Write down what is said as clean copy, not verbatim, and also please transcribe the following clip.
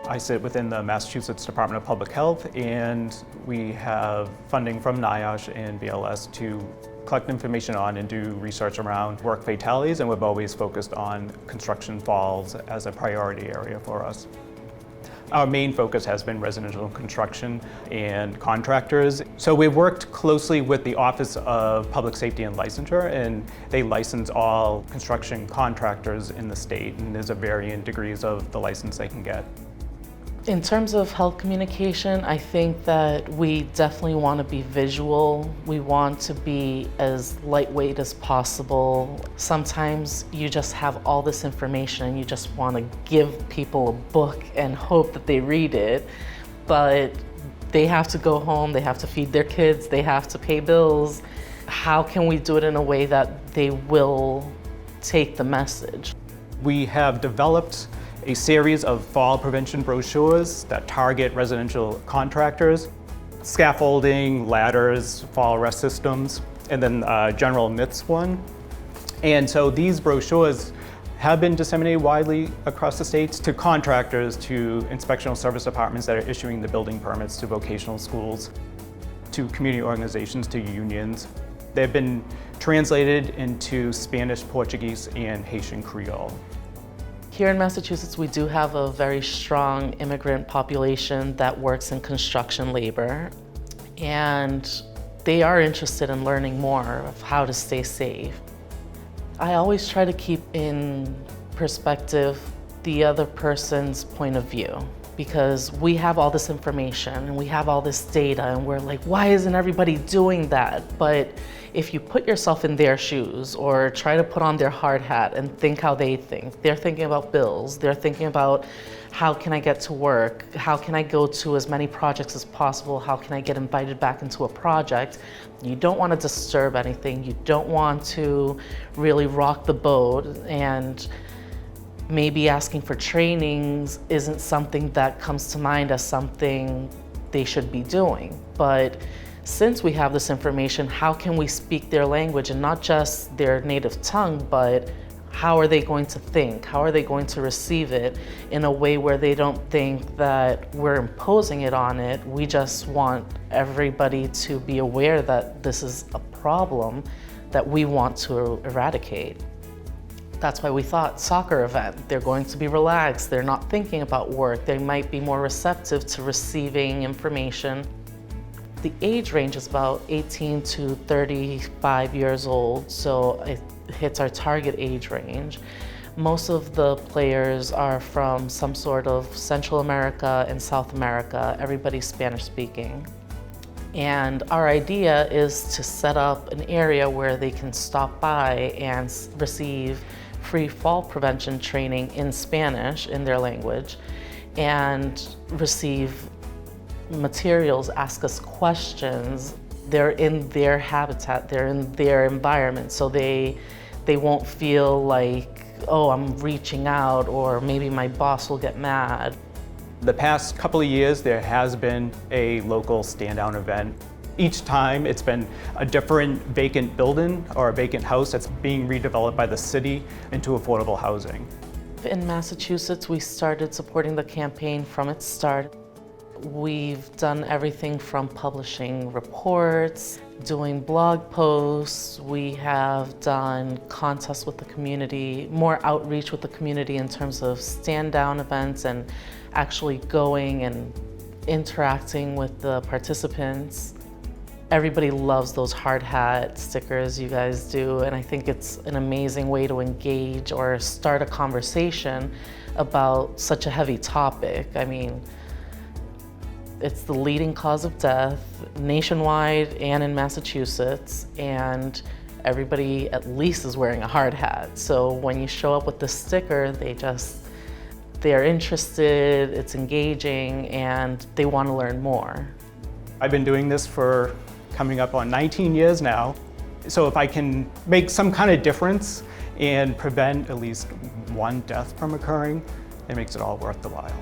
I sit within the Massachusetts Department of Public Health, and we have funding from NIOSH and BLS to collect information on and do research around work fatalities, and we've always focused on construction falls as a priority area for us. Our main focus has been residential construction and contractors. So we've worked closely with the Office of Public Safety and Licensure, and they license all construction contractors in the state, and there's a varying degrees of the license they can get. In terms of health communication, I think that we definitely want to be visual. We want to be as lightweight as possible. Sometimes you just have all this information and you just want to give people a book and hope that they read it, but they have to go home, they have to feed their kids, they have to pay bills. How can we do it in a way that they will take the message? We have developed a series of fall prevention brochures that target residential contractors, scaffolding, ladders, fall arrest systems, and then general myths one. And so these brochures have been disseminated widely across the states to contractors, to inspectional service departments that are issuing the building permits, to vocational schools, to community organizations, to unions. They've been translated into Spanish, Portuguese, and Haitian Creole. Here in Massachusetts, we do have a very strong immigrant population that works in construction labor, and they are interested in learning more of how to stay safe. I always try to keep in perspective the other person's point of view, because we have all this information and we have all this data and we're like, why isn't everybody doing that? But if you put yourself in their shoes or try to put on their hard hat and think how they think, they're thinking about bills, they're thinking about how can I get to work, how can I go to as many projects as possible, how can I get invited back into a project. You don't want to disturb anything, you don't want to really rock the boat, and maybe asking for trainings isn't something that comes to mind as something they should be doing. But since we have this information, how can we speak their language, and not just their native tongue, but how are they going to think? How are they going to receive it in a way where they don't think that we're imposing it on it? We just want everybody to be aware that this is a problem that we want to eradicate. That's why we thought soccer event, they're going to be relaxed, they're not thinking about work, they might be more receptive to receiving information. The age range is about 18 to 35 years old, so it hits our target age range. Most of the players are from some sort of Central America and South America, everybody's Spanish speaking. And our idea is to set up an area where they can stop by and receive free fall prevention training in Spanish, in their language, and receive materials, ask us questions. They're in their habitat, they're in their environment, so they won't feel like, oh, I'm reaching out, or maybe my boss will get mad. The past couple of years, there has been a local stand-down event. Each time it's been a different vacant building or a vacant house that's being redeveloped by the city into affordable housing. In Massachusetts, we started supporting the campaign from its start. We've done everything from publishing reports, doing blog posts. We have done contests with the community, more outreach with the community in terms of stand-down events and actually going and interacting with the participants. Everybody loves those hard hat stickers you guys do, and I think it's an amazing way to engage or start a conversation about such a heavy topic. I mean, it's the leading cause of death nationwide and in Massachusetts, and everybody at least is wearing a hard hat. So when you show up with the sticker, they're interested, it's engaging, and they want to learn more. I've been doing this for coming up on 19 years now. So if I can make some kind of difference and prevent at least one death from occurring, it makes it all worth the while.